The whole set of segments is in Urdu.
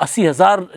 80,000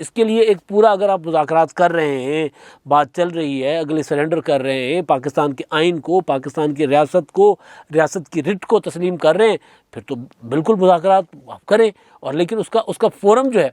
اس کے لیے ایک پورا اگر آپ مذاکرات کر رہے ہیں، بات چل رہی ہے، اگلے سرنڈر کر رہے ہیں، پاکستان کے آئین کو، پاکستان کی ریاست کو، ریاست کی رٹ کو تسلیم کر رہے ہیں، پھر تو بالکل مذاکرات آپ کریں. اور لیکن اس کا فورم جو ہے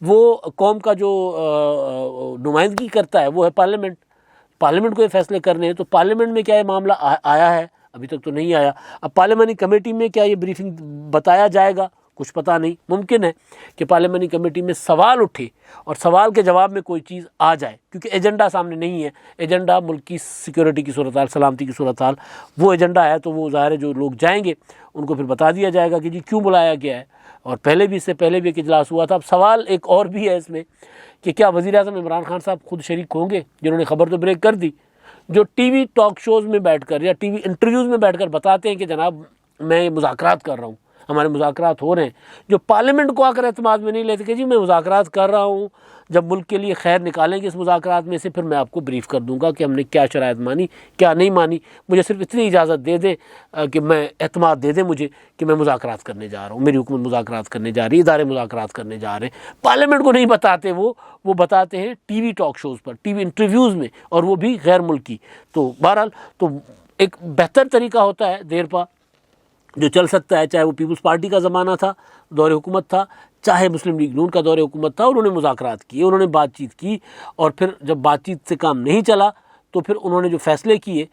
وہ قوم کا جو نمائندگی کرتا ہے وہ ہے پارلیمنٹ. پارلیمنٹ کو یہ فیصلے کرنے ہیں. تو پارلیمنٹ میں کیا یہ معاملہ آیا ہے؟ ابھی تک تو نہیں آیا. اب پارلیمانی کمیٹی میں کیا یہ بریفنگ بتایا جائے گا؟ کچھ پتہ نہیں. ممکن ہے کہ پارلیمانی کمیٹی میں سوال اٹھے اور سوال کے جواب میں کوئی چیز آ جائے، کیونکہ ایجنڈا سامنے نہیں ہے. ایجنڈا ملک کی سیکیورٹی کی صورتحال، سلامتی کی صورتحال، وہ ایجنڈا ہے. تو وہ ظاہر ہے جو لوگ جائیں گے ان کو پھر بتا دیا جائے گا کہ جی کیوں بلایا گیا ہے. اور پہلے بھی، اس سے پہلے بھی ایک اجلاس ہوا تھا. اب سوال ایک اور بھی ہے اس میں کہ کیا وزیر اعظم عمران خان صاحب خود شریک ہوں گے، جنہوں نے خبر تو بریک کر دی، جو ٹی وی ٹاک شوز میں بیٹھ کر یا ٹی وی انٹرویوز میں بیٹھ کر بتاتے ہیں کہ جناب میں یہ مذاکرات کر رہا ہوں، ہمارے مذاکرات ہو رہے ہیں، جو پارلیمنٹ کو آ کر اعتماد میں نہیں لیتے کہ جی میں مذاکرات کر رہا ہوں، جب ملک کے لیے خیر نکالیں گے اس مذاکرات میں سے پھر میں آپ کو بریف کر دوں گا کہ ہم نے کیا شرائط مانی، کیا نہیں مانی. مجھے صرف اتنی اجازت دے دیں کہ میں اعتماد دے دیں مجھے کہ میں مذاکرات کرنے جا رہا ہوں، میری حکومت مذاکرات کرنے جا رہی ہے، ادارے مذاکرات کرنے جا رہے ہیں. پارلیمنٹ کو نہیں بتاتے، وہ بتاتے ہیں ٹی وی ٹاک شوز پر، ٹی وی انٹرویوز میں، اور وہ بھی غیر ملکی. تو بہرحال تو ایک بہتر طریقہ ہوتا ہے دیر پا جو چل سکتا ہے، چاہے وہ پیپلز پارٹی کا زمانہ تھا، دور حکومت تھا، چاہے مسلم لیگ نون کا دور حکومت تھا. انہوں نے مذاکرات کیے، انہوں نے بات چیت کی، اور پھر جب بات چیت سے کام نہیں چلا تو پھر انہوں نے جو فیصلے کیے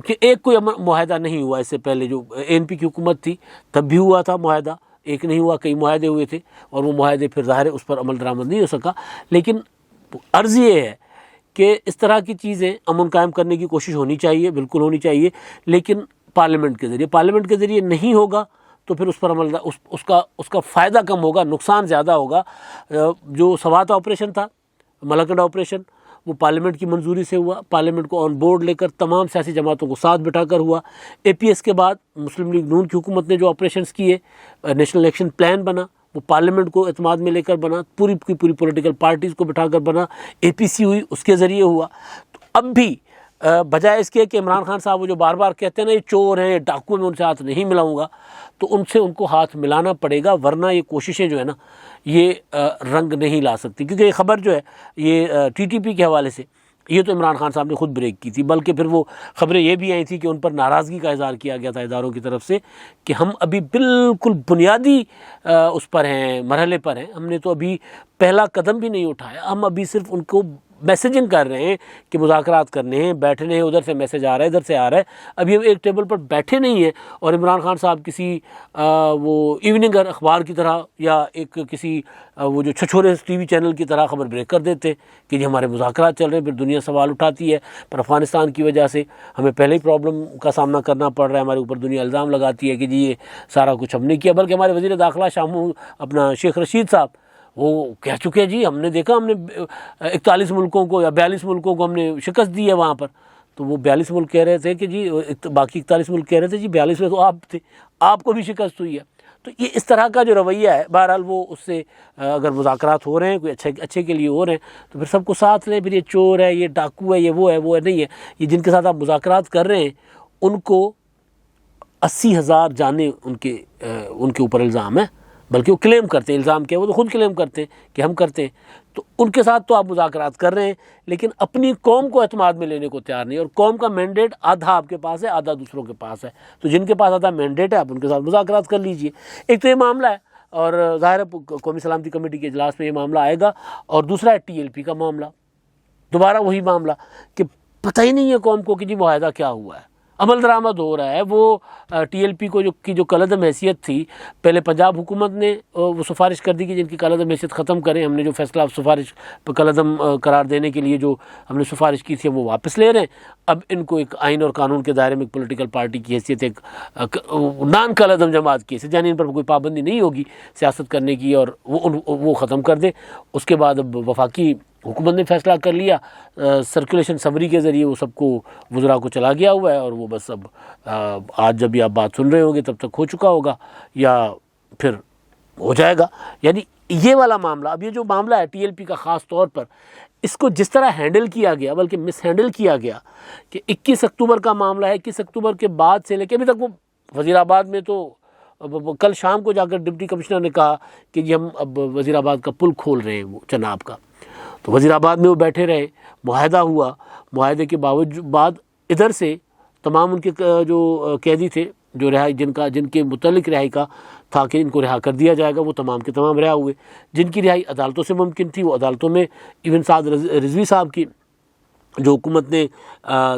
کہ ایک کوئی معاہدہ نہیں ہوا. اس سے پہلے جو ANP کی حکومت تھی تب بھی ہوا تھا معاہدہ، ایک نہیں ہوا، کئی معاہدے ہوئے تھے، اور وہ معاہدے پھر ظاہر ہے اس پر عمل درآمد نہیں ہو سکا. لیکن عرض یہ ہے کہ اس طرح کی چیزیں امن قائم کرنے کی کوشش ہونی چاہیے، بالکل ہونی چاہیے، لیکن پارلیمنٹ کے ذریعے نہیں ہوگا تو پھر اس پر عمل اس کا فائدہ کم ہوگا، نقصان زیادہ ہوگا. جو سوات آپریشن تھا، ملاکنڈا آپریشن، وہ پارلیمنٹ کی منظوری سے ہوا، پارلیمنٹ کو آن بورڈ لے کر تمام سیاسی جماعتوں کو ساتھ بٹھا کر ہوا. APS کے بعد مسلم لیگ نون کی حکومت نے جو آپریشنز کیے، نیشنل ایکشن پلان بنا، وہ پارلیمنٹ کو اعتماد میں لے کر بنا، پوری کی پوری پولیٹیکل پارٹیز کو بٹھا کر بنا. APC ہوئی، اس کے ذریعے ہوا. تو اب بھی بجائے اس کے کہ عمران خان صاحب وہ جو بار بار کہتے ہیں نا یہ چور ہیں، یہ ڈاکو، میں ان سے ہاتھ نہیں ملاؤں گا، تو ان کو ہاتھ ملانا پڑے گا، ورنہ یہ کوششیں جو ہے نا یہ رنگ نہیں لا سکتی. کیونکہ یہ خبر جو ہے یہ TTP کے حوالے سے یہ تو عمران خان صاحب نے خود بریک کی تھی، بلکہ پھر وہ خبریں یہ بھی آئی تھی کہ ان پر ناراضگی کا اظہار کیا گیا تھا اداروں کی طرف سے کہ ہم ابھی بالکل بنیادی اس پر ہیں، مرحلے پر ہیں، ہم نے تو ابھی پہلا قدم بھی نہیں اٹھایا، ہم ابھی صرف ان کو میسیجنگ کر رہے ہیں کہ مذاکرات کرنے ہیں، بیٹھنے ہیں، ادھر سے میسیج آ رہا ہے، ادھر سے آ رہا ہے، ابھی ہم ایک ٹیبل پر بیٹھے نہیں ہیں. اور عمران خان صاحب کسی وہ ایوننگ اخبار کی طرح یا کسی وہ جو چھچورے TV چینل کی طرح خبر بریک کر دیتے کہ جی ہمارے مذاکرات چل رہے ہیں. پھر دنیا سوال اٹھاتی ہے، پر افغانستان کی وجہ سے ہمیں پہلے ہی پرابلم کا سامنا کرنا پڑ رہا ہے، ہمارے اوپر دنیا الزام لگاتی ہے کہ جی یہ سارا کچھ ہم نے کیا. بلکہ ہمارے وزیر داخلہ اپنا شیخ رشید صاحب وہ کہہ چکے جی ہم نے دیکھا، ہم نے 41 ملکوں کو یا 42 ملکوں کو ہم نے شکست دی ہے وہاں پر. تو وہ 42 ملک کہہ رہے تھے کہ جی، باقی 41 ملک کہہ رہے تھے جی 42 میں تو آپ تھے، آپ کو بھی شکست ہوئی ہے. تو یہ اس طرح کا جو رویہ ہے، بہرحال وہ اس سے اگر مذاکرات ہو رہے ہیں، کوئی اچھے کے لیے ہو رہے ہیں تو پھر سب کو ساتھ لیں. پھر یہ چور ہے، یہ ڈاکو ہے، یہ وہ ہے نہیں ہے. یہ جن کے ساتھ آپ مذاکرات کر رہے ہیں ان کو 80,000 جانیں ان کے اوپر الزام ہے، بلکہ وہ کلیم کرتے ہیں، الزام کیا وہ تو خود کلیم کرتے ہیں کہ ہم کرتے ہیں. تو ان کے ساتھ تو آپ مذاکرات کر رہے ہیں، لیکن اپنی قوم کو اعتماد میں لینے کو تیار نہیں. اور قوم کا مینڈیٹ آدھا آپ کے پاس ہے، آدھا دوسروں کے پاس ہے. تو جن کے پاس آدھا مینڈیٹ ہے آپ ان کے ساتھ مذاکرات کر لیجئے. ایک تو یہ معاملہ ہے، اور ظاہر ہے قومی سلامتی کمیٹی کے اجلاس میں یہ معاملہ آئے گا. اور دوسرا ہے TLP کا معاملہ، دوبارہ وہی معاملہ کہ پتہ ہی نہیں ہے قوم کو کہ جی معاہدہ کیا ہوا ہے، عمل درآمد ہو رہا ہے. وہ TLP کو جو کالعدم حیثیت تھی، پہلے پنجاب حکومت نے وہ سفارش کر دی کہ جن کی کالعدم حیثیت ختم کریں. ہم نے جو فیصلہ سفارش پہ کالعدم قرار دینے کے لیے جو ہم نے سفارش کی تھی وہ واپس لے رہے ہیں. اب ان کو ایک آئین اور قانون کے دائرے میں ایک پولیٹیکل پارٹی کی حیثیت، ایک نان کالعدم جماعت کی حیثیت، یعنی ان پر کوئی پابندی نہیں ہوگی سیاست کرنے کی، اور وہ ختم کر دیں. اس کے بعد اب وفاقی حکومت نے فیصلہ کر لیا، سرکولیشن سمری کے ذریعے وہ سب کو وزراء کو چلا گیا ہوا ہے. اور وہ بس اب آج جب یہ آپ بات سن رہے ہوں گے تب تک ہو چکا ہوگا یا پھر ہو جائے گا. یعنی یہ والا معاملہ، اب یہ جو معاملہ ہے TLP کا خاص طور پر، اس کو جس طرح ہینڈل کیا گیا، بلکہ مس ہینڈل کیا گیا کہ 21 اکتوبر کا معاملہ ہے، 21 اکتوبر کے بعد سے لے کے ابھی تک وہ وزیر آباد میں تو کل شام کو جا کر ڈپٹی کمشنر نے کہا کہ جی ہم اب وزیر آباد کا پل کھول رہے ہیں وہ چناب کا. تو وزیر آباد میں وہ بیٹھے رہے, معاہدہ ہوا, معاہدے کے بعد ادھر سے تمام ان کے جو قیدی تھے, جو رہائی جن کے متعلق رہائی کا تھا کہ ان کو رہا کر دیا جائے گا, وہ تمام کے تمام رہا ہوئے. جن کی رہائی عدالتوں سے ممکن تھی وہ عدالتوں میں, ایون سعد رضوی صاحب کی جو حکومت نے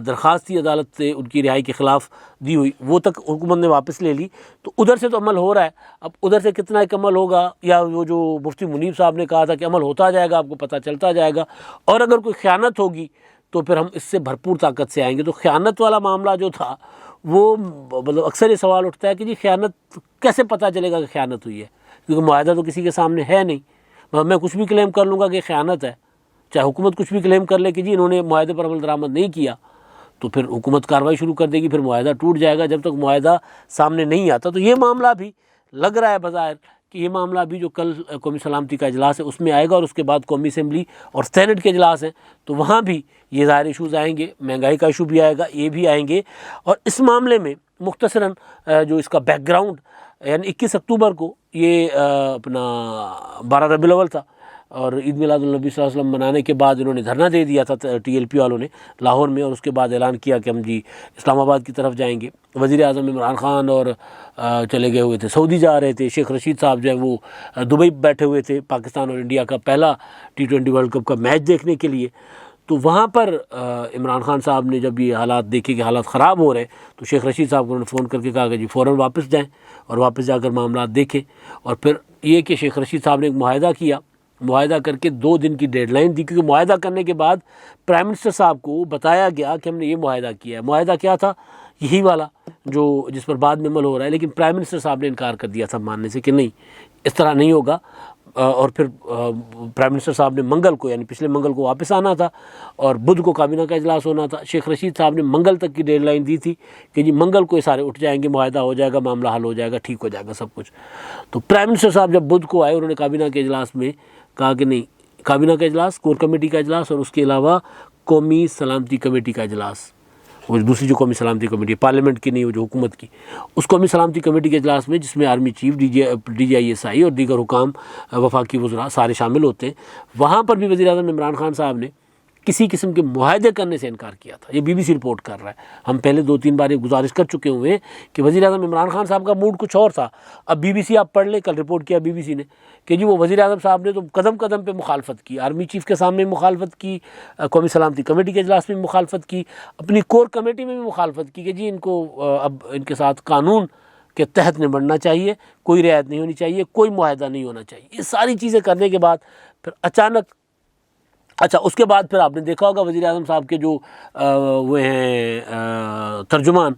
درخواست تھی عدالت سے ان کی رہائی کے خلاف دی ہوئی, وہ تک حکومت نے واپس لے لی. تو ادھر سے تو عمل ہو رہا ہے, اب ادھر سے کتنا ایک عمل ہوگا, یا وہ جو مفتی منیب صاحب نے کہا تھا کہ عمل ہوتا جائے گا, آپ کو پتہ چلتا جائے گا, اور اگر کوئی خیانت ہوگی تو پھر ہم اس سے بھرپور طاقت سے آئیں گے. تو خیانت والا معاملہ جو تھا وہ مطلب اکثر یہ سوال اٹھتا ہے کہ جی خیانت کیسے پتہ چلے گا کہ خیانت ہوئی ہے, کیونکہ معاہدہ تو کسی کے سامنے ہے نہیں. میں کچھ بھی کلیم کر لوں گا کہ خیانت ہے, چاہے حکومت کچھ بھی کلیم کر لے کہ جی انہوں نے معاہدے پر عمل درآمد نہیں کیا, تو پھر حکومت کارروائی شروع کر دے گی, پھر معاہدہ ٹوٹ جائے گا جب تک معاہدہ سامنے نہیں آتا. تو یہ معاملہ بھی لگ رہا ہے بظاہر کہ یہ معاملہ بھی جو کل قومی سلامتی کا اجلاس ہے اس میں آئے گا, اور اس کے بعد قومی اسمبلی اور سینٹ کے اجلاس ہیں تو وہاں بھی یہ ظاہر ایشوز آئیں گے, مہنگائی کا ایشو بھی آئے گا, یہ بھی آئیں گے. اور اس معاملے میں مختصراً جو اس کا بیک گراؤنڈ, یعنی 21 اکتوبر کو یہ اپنا 12 ربیع الاول تھا, اور عید میلاد النبی صلی اللہ علیہ وسلم منانے کے بعد انہوں نے دھرنا دے دیا تھا ٹی ایل پی والوں نے لاہور میں, اور اس کے بعد اعلان کیا کہ ہم جی اسلام آباد کی طرف جائیں گے. وزیر اعظم عمران خان اور چلے گئے ہوئے تھے سعودی جا رہے تھے. شیخ رشید صاحب جو ہے وہ دبئی بیٹھے ہوئے تھے پاکستان اور انڈیا کا پہلا T20 ورلڈ کپ کا میچ دیکھنے کے لیے. تو وہاں پر عمران خان صاحب نے جب یہ حالات دیکھے کہ حالات خراب ہو رہے ہیں, تو شیخ رشید صاحب کو انہوں نے فون کر کے کہا کہ جی فوراً واپس جائیں اور واپس جا کر معاملات دیکھیں. اور پھر یہ کہ شیخ رشید صاحب نے ایک معاہدہ کیا, معاہدہ کر کے 2 دن کی ڈیڈ لائن دی, کیونکہ معاہدہ کرنے کے بعد پرائم منسٹر صاحب کو بتایا گیا کہ ہم نے یہ معاہدہ کیا ہے. معاہدہ کیا تھا, یہی والا جو جس پر بعد میں عمل ہو رہا ہے, لیکن پرائم منسٹر صاحب نے انکار کر دیا تھا ماننے سے کہ نہیں اس طرح نہیں ہوگا. اور پھر پرائم منسٹر صاحب نے منگل کو, یعنی پچھلے منگل کو واپس آنا تھا, اور بدھ کو کابینہ کا اجلاس ہونا تھا. شیخ رشید صاحب نے منگل تک کی ڈیڈ لائن دی تھی کہ جی منگل کو یہ سارے اٹھ جائیں گے, معاہدہ ہو جائے گا, معاملہ حل ہو جائے گا, ٹھیک ہو جائے گا سب کچھ. تو پرائم منسٹر صاحب جب بدھ کو آئے, انہوں نے کابینہ کے اجلاس میں کہا کہ نہیں, کابینہ کا اجلاس, کور کمیٹی کا اجلاس, اور اس کے علاوہ قومی سلامتی کمیٹی کا اجلاس, وہ دوسری جو قومی سلامتی کمیٹی پارلیمنٹ کی نہیں, وہ جو حکومت کی, اس قومی سلامتی کمیٹی کے اجلاس میں جس میں آرمی چیف, DGI اور دیگر حکام, وفاقی وزراء سارے شامل ہوتے ہیں, وہاں پر بھی وزیر اعظم عمران خان صاحب نے کسی قسم کے معاہدے کرنے سے انکار کیا تھا. یہ BBC رپورٹ کر رہا ہے. ہم پہلے 2-3 بار یہ گزارش کر چکے ہوئے ہیں کہ وزیر اعظم عمران خان صاحب کا موڈ کچھ اور تھا. اب BBC آپ پڑھ لیں, کل رپورٹ کیا BBC نے کہ جی وہ وزیر اعظم صاحب نے تو قدم قدم پہ مخالفت کی, آرمی چیف کے سامنے مخالفت کی, قومی سلامتی کمیٹی کے اجلاس میں مخالفت کی, اپنی کور کمیٹی میں بھی مخالفت کی کہ جی ان کو اب ان کے ساتھ قانون کے تحت نمٹنا چاہیے, کوئی رعایت نہیں ہونی چاہیے, کوئی معاہدہ نہیں ہونا چاہیے. یہ ساری چیزیں کرنے کے بعد پھر اچانک, اچھا اس کے بعد پھر آپ نے دیکھا ہوگا وزیر اعظم صاحب کے جو وہ ہیں ترجمان,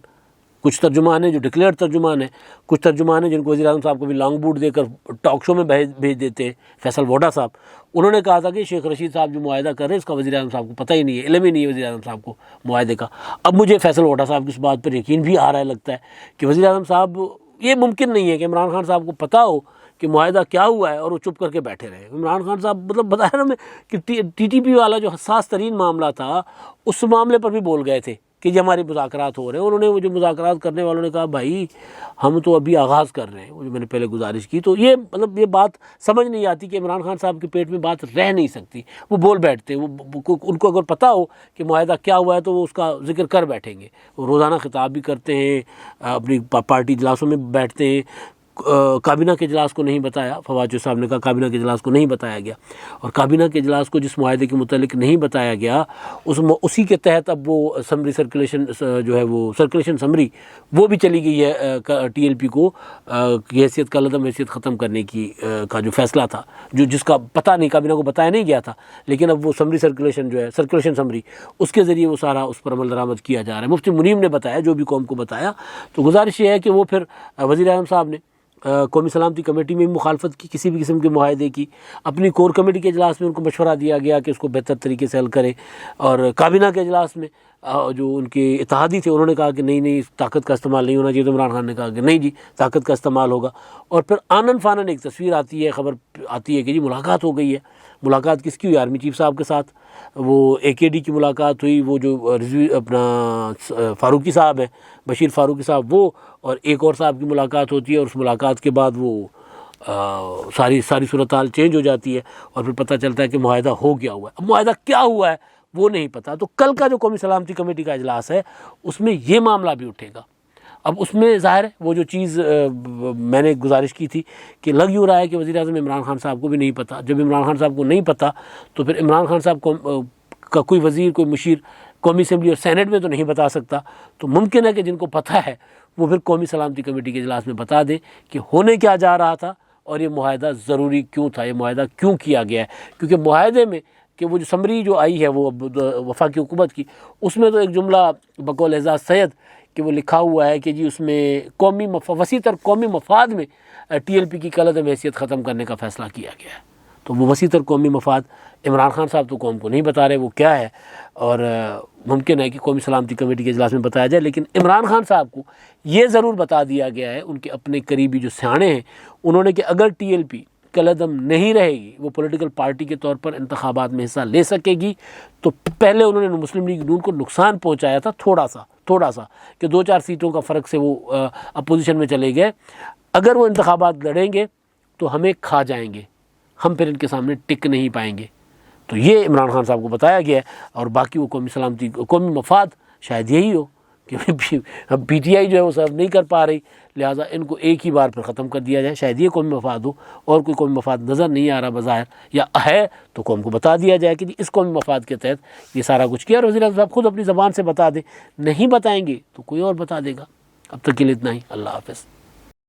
کچھ ترجمان ہیں جو ڈکلیئر ترجمان ہیں, کچھ ترجمان ہیں جن کو وزیر اعظم صاحب کو بھی لانگ بوٹ دے کر ٹاک شو میں بھیج دیتے ہیں. فیصل ووڈا صاحب, انہوں نے کہا تھا کہ شیخ رشید صاحب جو معاہدہ کر رہے ہیں اس کا وزیر اعظم صاحب کو پتہ ہی نہیں ہے, علم ہی نہیں ہے وزیر اعظم صاحب کو معاہدے کا. اب مجھے فیصل ووڈا صاحب کی اس بات پر یقین بھی آ رہا ہے, لگتا ہے کہ وزیر اعظم صاحب, یہ ممکن نہیں ہے کہ عمران خان صاحب کو پتہ ہو کہ معاہدہ کیا ہوا ہے اور وہ چپ کر کے بیٹھے رہے. عمران خان صاحب مطلب بتایا نا میں کہ TTP والا جو حساس ترین معاملہ تھا, اس معاملے پر بھی بول گئے تھے کہ جی ہمارے مذاکرات ہو رہے ہیں. انہوں نے وہ جو مذاکرات کرنے والوں نے کہا بھائی ہم تو ابھی آغاز کر رہے ہیں, وہ جو میں نے پہلے گزارش کی. تو یہ مطلب یہ بات سمجھ نہیں آتی کہ عمران خان صاحب کے پیٹ میں بات رہ نہیں سکتی, وہ بول بیٹھتے ہیں. ان کو اگر پتہ ہو کہ معاہدہ کیا ہوا ہے تو وہ اس کا ذکر کر بیٹھیں گے. وہ روزانہ خطاب بھی کرتے ہیں, اپنی پارٹی اجلاسوں میں بیٹھتے ہیں. کابینہ کے اجلاس کو نہیں بتایا, فواد چودھری صاحب نے کہا کابینہ کے اجلاس کو نہیں بتایا گیا, اور کابینہ کے اجلاس کو جس معاہدے کے متعلق نہیں بتایا گیا اسی کے تحت اب وہ سمری سرکولیشن جو ہے وہ سرکولیشن سمری وہ بھی چلی گئی ہے TLP کو حیثیت کا عدم حیثیت ختم کرنے کی کا جو فیصلہ تھا, جس کا پتہ نہیں, کابینہ کو بتایا نہیں گیا تھا, لیکن اب وہ سمری سرکولیشن جو ہے سرکولیشن سمری اس کے ذریعے وہ سارا اس پر عمل درآمد کیا جا رہا ہے. مفتی منیم نے بتایا, جو بھی قوم کو بتایا. تو گزارش یہ ہے کہ وہ پھر وزیر اعظم صاحب نے قومی سلامتی کمیٹی میں بھی مخالفت کی کسی بھی قسم کے معاہدے کی. اپنی کور کمیٹی کے اجلاس میں ان کو مشورہ دیا گیا کہ اس کو بہتر طریقے سے حل کریں, اور کابینہ کے اجلاس میں جو ان کے اتحادی تھے انہوں نے کہا کہ نہیں طاقت کا استعمال نہیں ہونا چاہیے. تو عمران خان نے کہا کہ نہیں جی طاقت کا استعمال ہوگا. اور پھر آنن فانن ایک تصویر آتی ہے, خبر آتی ہے کہ جی ملاقات ہو گئی ہے ملاقات کس کی ہوئی؟ آرمی چیف صاحب کے ساتھ وہ AKD کی ملاقات ہوئی، وہ جو اپنا فاروقی صاحب ہیں، بشیر فاروقی صاحب، وہ اور ایک اور صاحب کی ملاقات ہوتی ہے، اور اس ملاقات کے بعد وہ ساری صورتحال چینج ہو جاتی ہے، اور پھر پتہ چلتا ہے کہ معاہدہ ہو گیا ہوا ہے۔ اب معاہدہ کیا ہوا ہے وہ نہیں پتہ۔ تو کل کا جو قومی سلامتی کمیٹی کا اجلاس ہے اس میں یہ معاملہ بھی اٹھے گا۔ اب اس میں ظاہر ہے وہ جو چیز میں نے گزارش کی تھی کہ لگ یوں رہا ہے کہ وزیر اعظم عمران خان صاحب کو بھی نہیں پتہ۔ جب عمران خان صاحب کو نہیں پتہ تو پھر عمران خان صاحب کا کوئی وزیر، کوئی مشیر قومی اسمبلی اور سینٹ میں تو نہیں بتا سکتا، تو ممکن ہے کہ جن کو پتہ ہے وہ پھر قومی سلامتی کمیٹی کے اجلاس میں بتا دیں کہ ہونے کیا جا رہا تھا اور یہ معاہدہ ضروری کیوں تھا، یہ معاہدہ کیوں کیا گیا ہے۔ کیونکہ معاہدے میں کہ وہ جو سمری جو آئی ہے وہ وفاقی حکومت کی، اس میں تو ایک جملہ بقول اعزاز سید کہ وہ لکھا ہوا ہے کہ جی اس میں وسیع تر قومی مفاد میں TLP کی کل عدم حیثیت ختم کرنے کا فیصلہ کیا گیا ہے۔ تو وہ وسیع تر قومی مفاد عمران خان صاحب تو قوم کو نہیں بتا رہے وہ کیا ہے، اور ممکن ہے کہ قومی سلامتی کمیٹی کے اجلاس میں بتایا جائے، لیکن عمران خان صاحب کو یہ ضرور بتا دیا گیا ہے، ان کے اپنے قریبی جو سیانے ہیں انہوں نے، کہ اگر TLP کل عدم نہیں رہے گی، وہ پولیٹیکل پارٹی کے طور پر انتخابات میں حصہ لے سکے گی، تو پہلے انہوں نے مسلم لیگ نون کو نقصان پہنچایا تھا تھوڑا سا کہ 2-4 سیٹوں کا فرق سے وہ اپوزیشن میں چلے گئے۔ اگر وہ انتخابات لڑیں گے تو ہمیں کھا جائیں گے، ہم پھر ان کے سامنے ٹک نہیں پائیں گے۔ تو یہ عمران خان صاحب کو بتایا گیا ہے، اور باقی وہ قومی سلامتی قومی مفاد شاید یہی ہو کہ اب PTI جو ہے وہ سرو نہیں کر پا رہی، لہٰذا ان کو ایک ہی بار پھر ختم کر دیا جائے، شاید یہ قومی مفاد ہو، اور کوئی قومی مفاد نظر نہیں آ رہا بظاہر، یا ہے تو قوم کو بتا دیا جائے کہ جی اس قومی مفاد کے تحت یہ سارا کچھ کیا، اور وزیر اعظم صاحب خود اپنی زبان سے بتا دیں۔ نہیں بتائیں گے تو کوئی اور بتا دے گا۔ اب تک کے لیے اتنا ہی، اللہ حافظ۔